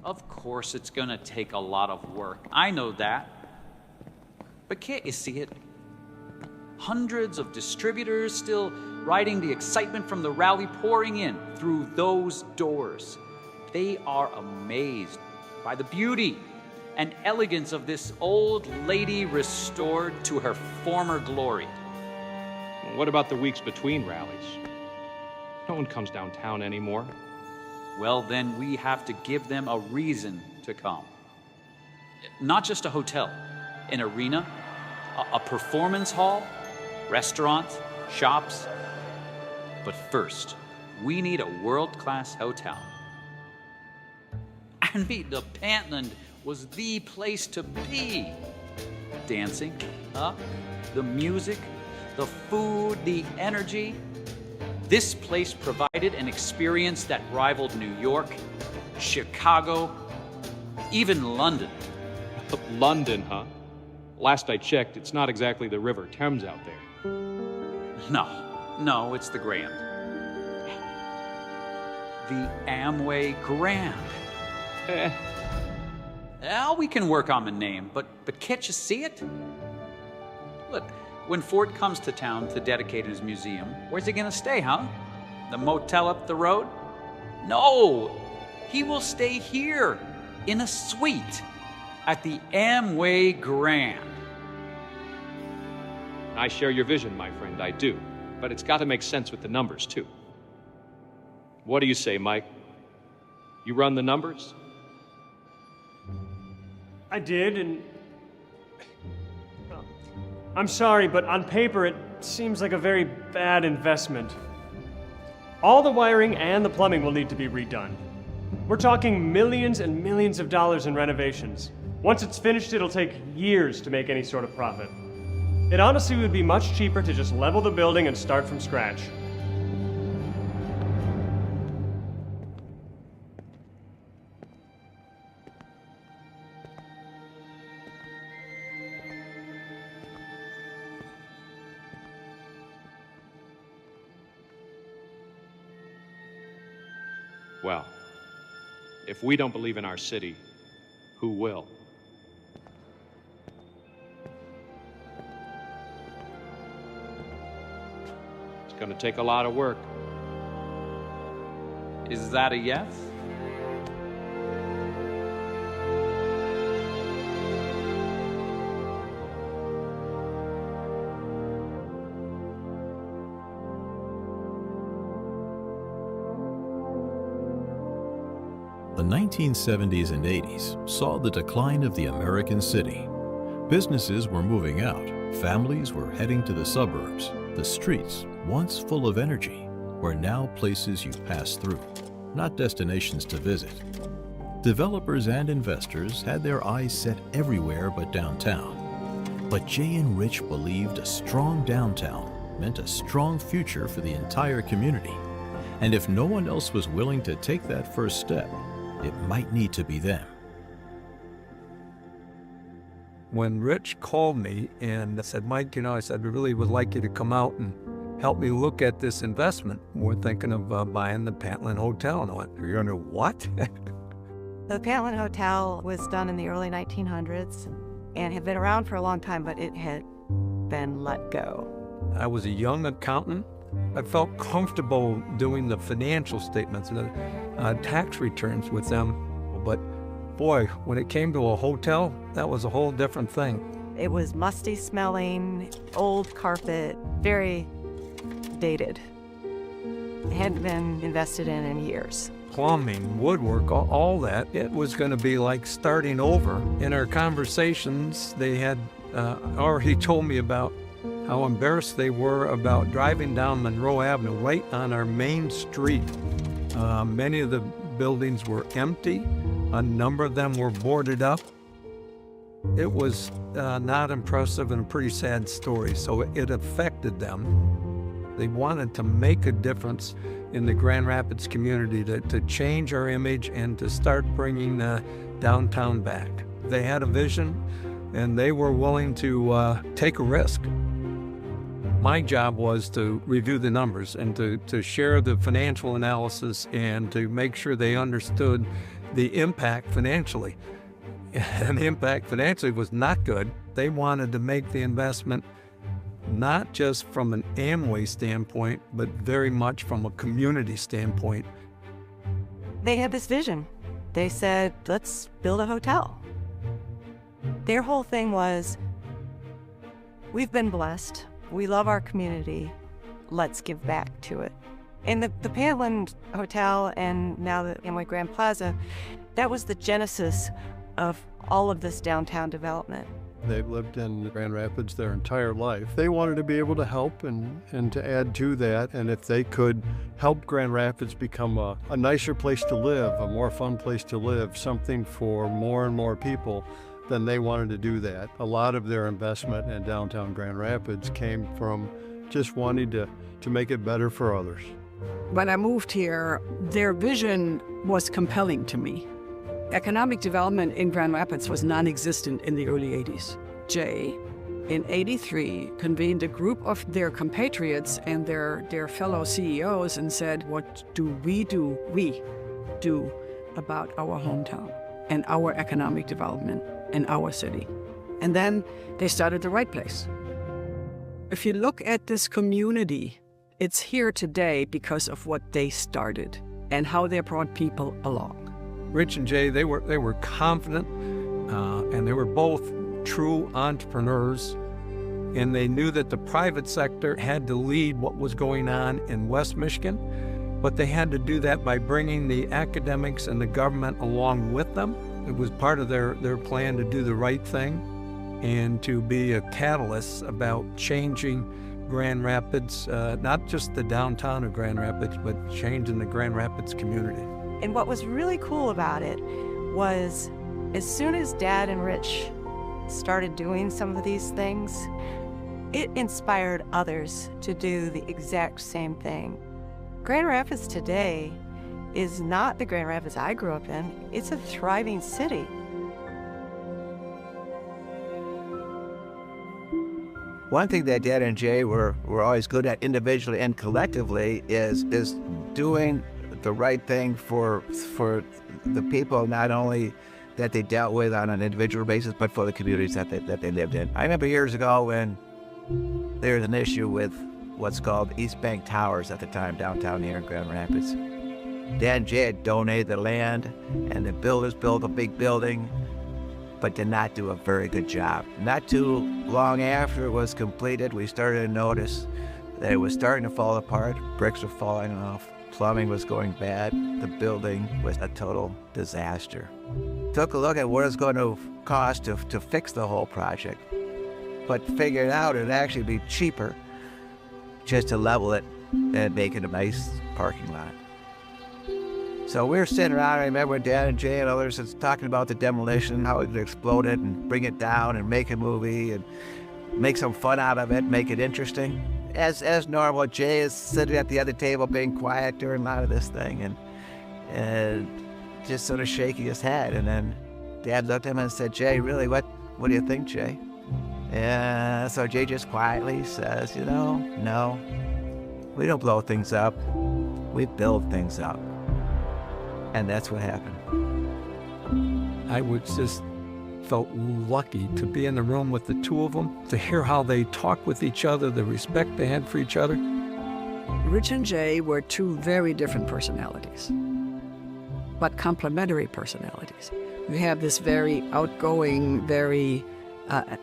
Of course, it's gonna take a lot of work. I know that. But can't you see it? Hundreds of distributors still riding the excitement from the rally pouring in through those doors. They are amazed by the beauty and elegance of this old lady restored to her former glory. What about the weeks between rallies? No one comes downtown anymore. Well, then we have to give them a reason to come. Not just a hotel, an arena, a performance hall, restaurants, shops. But first, we need a world-class hotel. I mean, the Pantland was the place to be. Dancing, the music, the food, the energy. This place provided an experience that rivaled New York, Chicago, even London. London, huh? Last I checked, it's not exactly the River Thames out there. No, it's the Grand. The Amway Grand. Well, we can work on the name, but can't you see it? Look, when Ford comes to town to dedicate his museum, where's he gonna stay, huh? The motel up the road? No! He will stay here, in a suite, at the Amway Grand. I share your vision, my friend, I do. But it's got to make sense with the numbers, too. What do you say, Mike? You run the numbers? I did, and I'm sorry, but on paper it seems like a very bad investment. All the wiring and the plumbing will need to be redone. We're talking millions and millions of dollars in renovations. Once it's finished, it'll take years to make any sort of profit. It honestly would be much cheaper to just level the building and start from scratch. Well, if we don't believe in our city, who will? It's going to take a lot of work. Is that a yes? The 1970s and 80s saw the decline of the American city. Businesses were moving out, families were heading to the suburbs. The streets, once full of energy, were now places you pass through, not destinations to visit. Developers and investors had their eyes set everywhere but downtown. But Jay and Rich believed a strong downtown meant a strong future for the entire community. And if no one else was willing to take that first step, it might need to be them. When Rich called me and said, Mike, I said, I really would like you to come out and help me look at this investment. We're thinking of buying the Pantland Hotel. And I went, you're going to what? The Pantland Hotel was done in the early 1900s and had been around for a long time, but it had been let go. I was a young accountant. I felt comfortable doing the financial statements and the tax returns with them. But boy, when it came to a hotel, that was a whole different thing. It was musty smelling, old carpet, very dated. It hadn't been invested in years. Plumbing, woodwork, all that. It was going to be like starting over. In our conversations, they had already told me about how embarrassed they were about driving down Monroe Avenue, right on our main street. Many of the buildings were empty. A number of them were boarded up. It was not impressive and a pretty sad story, so it affected them. They wanted to make a difference in the Grand Rapids community, to change our image and to start bringing downtown back. They had a vision, and they were willing to take a risk. My job was to review the numbers and to share the financial analysis and to make sure they understood the impact financially. And the impact financially was not good. They wanted to make the investment not just from an Amway standpoint, but very much from a community standpoint. They had this vision. They said, let's build a hotel. Their whole thing was, we've been blessed. We love our community. Let's give back to it. And the Panland Hotel and now the Amway Grand Plaza, that was the genesis of all of this downtown development. They've lived in Grand Rapids their entire life. They wanted to be able to help and to add to that. And if they could help Grand Rapids become a nicer place to live, a more fun place to live, something for more and more people, then they wanted to do that. A lot of their investment in downtown Grand Rapids came from just wanting to make it better for others. When I moved here, their vision was compelling to me. Economic development in Grand Rapids was non-existent in the early 80s. Jay, in 83, convened a group of their compatriots and their fellow CEOs and said, what do we do about our hometown and our economic development in our city? And then they started the right place. If you look at this community, it's here today because of what they started and how they brought people along. Rich and Jay, they were confident, and they were both true entrepreneurs, and they knew that the private sector had to lead what was going on in West Michigan, but they had to do that by bringing the academics and the government along with them. It was part of their plan to do the right thing and to be a catalyst about changing Grand Rapids, not just the downtown of Grand Rapids, but changing the Grand Rapids community. And what was really cool about it was as soon as Dad and Rich started doing some of these things, it inspired others to do the exact same thing. Grand Rapids today is not the Grand Rapids I grew up in. It's a thriving city. One thing that Dad and Jay were always good at individually and collectively is doing the right thing for the people, not only that they dealt with on an individual basis, but for the communities that they lived in. I remember years ago when there was an issue with what's called East Bank Towers at the time, downtown here in Grand Rapids. Dad and Jay had donated the land, and the builders built a big building, but did not do a very good job. Not too long after it was completed, we started to notice that it was starting to fall apart. Bricks were falling off. Plumbing was going bad. The building was a total disaster. Took a look at what it was going to cost to fix the whole project, but figured out it'd actually be cheaper just to level it and make it a nice parking lot. So we were sitting around, I remember Dad and Jay and others was talking about the demolition, how it would explode it and bring it down and make a movie and make some fun out of it, make it interesting. As normal, Jay is sitting at the other table being quiet during a lot of this thing and just sort of shaking his head. And then Dad looked at him and said, Jay, really, what do you think, Jay? And so Jay just quietly says, no, we don't blow things up, we build things up. And that's what happened. I felt lucky to be in the room with the two of them, to hear how they talk with each other, the respect they had for each other. Rich and Jay were two very different personalities, but complementary personalities. You have this very outgoing, very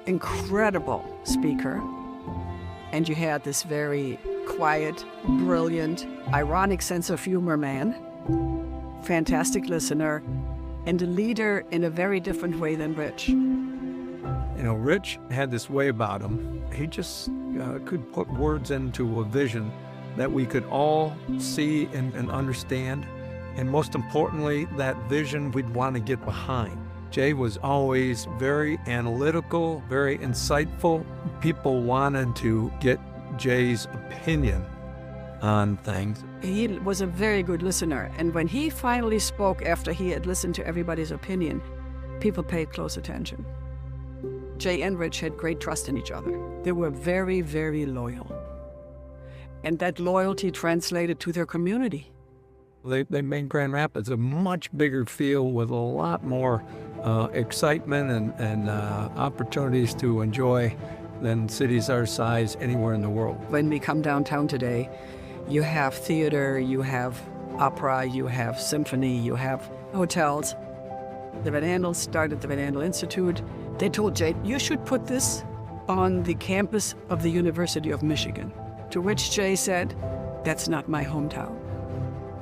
incredible speaker, and you had this very quiet, brilliant, ironic sense of humor man, fantastic listener, and a leader in a very different way than Rich. Rich had this way about him. He just could put words into a vision that we could all see and understand. And most importantly, that vision we'd want to get behind. Jay was always very analytical, very insightful. People wanted to get Jay's opinion on things. He was a very good listener, and when he finally spoke after he had listened to everybody's opinion, people paid close attention. Jay and Rich had great trust in each other. They were very, very loyal. And that loyalty translated to their community. They made Grand Rapids a much bigger field with a lot more excitement and opportunities to enjoy than cities our size anywhere in the world. When we come downtown today, you have theater, you have opera, you have symphony, you have hotels. The Van Andels started the Van Andel Institute. They told Jay, you should put this on the campus of the University of Michigan. To which Jay said, that's not my hometown.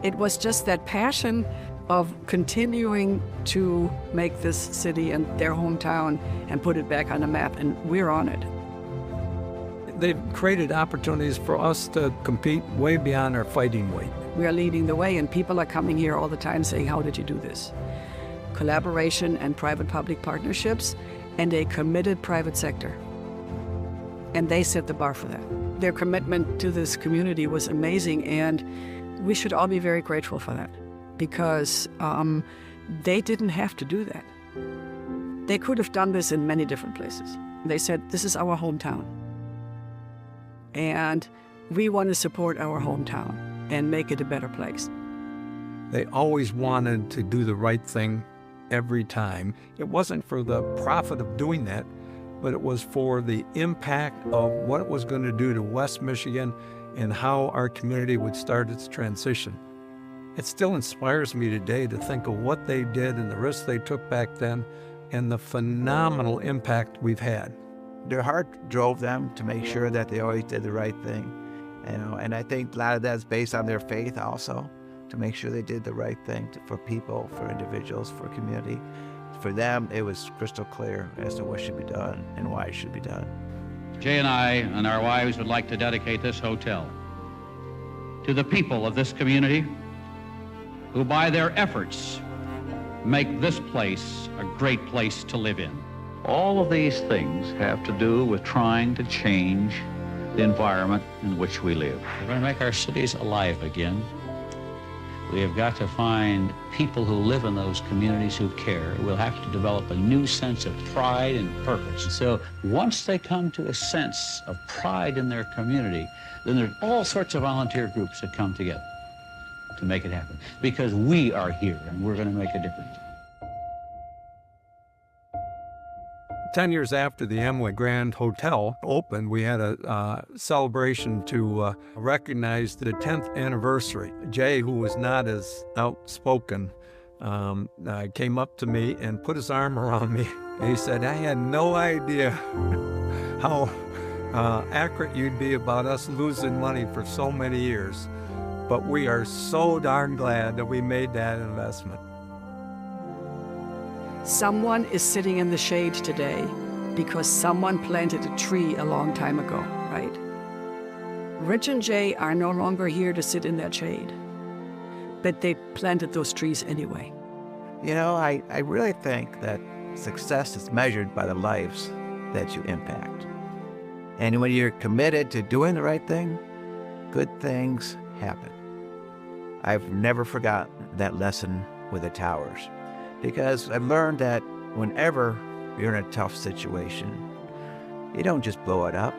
It was just that passion of continuing to make this city and their hometown and put it back on the map, and we're on it. They've created opportunities for us to compete way beyond our fighting weight. We are leading the way, and people are coming here all the time saying, how did you do this? Collaboration and private-public partnerships and a committed private sector. And they set the bar for that. Their commitment to this community was amazing, and we should all be very grateful for that, because they didn't have to do that. They could have done this in many different places. They said, this is our hometown, and we want to support our hometown and make it a better place. They always wanted to do the right thing every time. It wasn't for the profit of doing that, but it was for the impact of what it was going to do to West Michigan and how our community would start its transition. It still inspires me today to think of what they did and the risks they took back then and the phenomenal impact we've had. Their heart drove them to make sure that they always did the right thing, and I think a lot of that's based on their faith also, to make sure they did the right thing for people, for individuals, for community. For them, it was crystal clear as to what should be done and why it should be done. Jay and I and our wives would like to dedicate this hotel to the people of this community who, by their efforts, make this place a great place to live in. All of these things have to do with trying to change the environment in which we live. We're going to make our cities alive again. We have got to find people who live in those communities who care. We'll have to develop a new sense of pride and purpose. So once they come to a sense of pride in their community, then there's all sorts of volunteer groups that come together to make it happen. Because we are here and we're going to make a difference. 10 years after the Amway Grand Hotel opened, we had a celebration to recognize the 10th anniversary. Jay, who was not as outspoken, came up to me and put his arm around me. And he said, I had no idea how accurate you'd be about us losing money for so many years, but we are so darn glad that we made that investment. Someone is sitting in the shade today because someone planted a tree a long time ago, right? Rich and Jay are no longer here to sit in that shade, but they planted those trees anyway. You know, I really think that success is measured by the lives that you impact. And when you're committed to doing the right thing, good things happen. I've never forgotten that lesson with the towers, because I've learned that whenever you're in a tough situation, you don't just blow it up.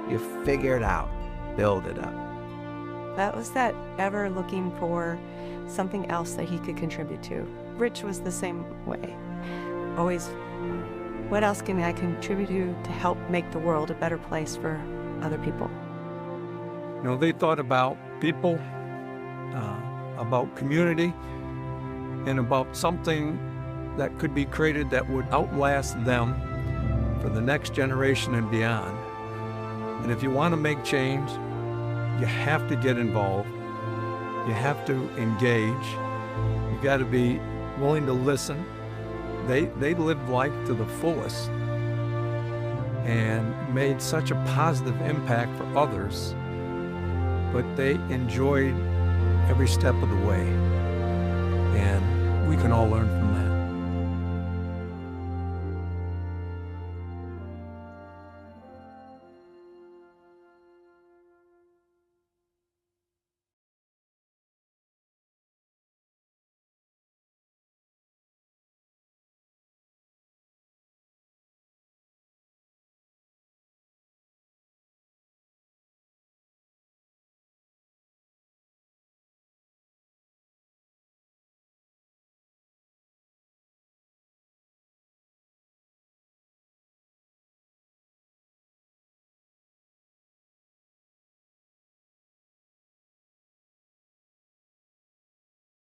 You figure it out, build it up. That was that ever looking for something else that he could contribute to. Rich was the same way. Always, what else can I contribute to help make the world a better place for other people? You know, they thought about people, about community, and about something that could be created that would outlast them for the next generation and beyond. And if you want to make change, you have to get involved. You have to engage. You got to be willing to listen. They lived life to the fullest and made such a positive impact for others, but they enjoyed every step of the way. And we can all learn from them.